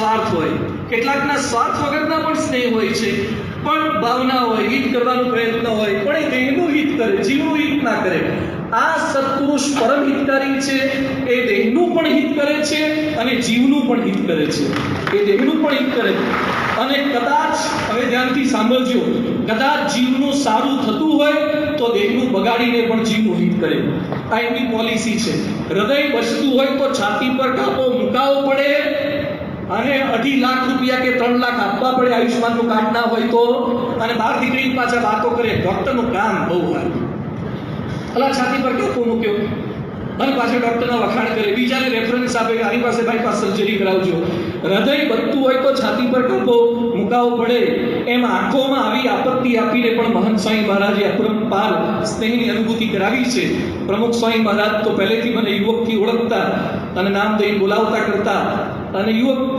સ્વાર્થ હોય, કેટલાકના સ્વાર્થ વગરના પણ સ્નેહ હોય છે, પણ ભાવના હોય, હિત કરવાનો પ્રયત્ન હોય, પણ એ દેહનું હિત કરે, જીવનું હિત ના કરે. આ સત્પુરુષ પરમ હિતકારી છે. એ દેહનું પણ હિત કરે છે અને જીવનું પણ હિત કરે છે. એ દેહનું પણ હિત કરે અને કદાચ, હવે ધ્યાનથી સાંભળજો, કદાચ જીવનું સારું થતું હોય તો દેહનું બગાડીને પણ જીવનું હિત કરે. આ એમની પોલિસી છે. હૃદય બચતું હોય તો છાતી પર કાપો મુકાવવો પડે અને 2.5 લાખ રૂપિયા કે 3 લાખ આપવા પડે આયુષ્માનનું કાર્ડ ના હોય તો, અને બહાર નીકળીને પાછા વાતો કરે ડોક્ટરનું કામ બહુ સારું, અલા છાતી પર કાપો મૂક્યો અને પાછા ડોક્ટરના વખાણ કરે, બીજાને રેફરન્સ આપે કે આની પાસે બાયપાસ સર્જરી કરાવજો. હૃદય બચતું હોય તો છાતી પર કાપો મુકાવવો પડે. એમ આંખોમાં આવી આપત્તિ આપીને પણ મહંત સ્વામી મહારાજે અપરંપાર સ્નેહની અનુભૂતિ કરાવી છે. પ્રમુખ સ્વામી મહારાજ તો પહેલેથી મને યુવકથી ઓળખતા અને નામ દઈને બોલાવતા કરતા, અને યુવક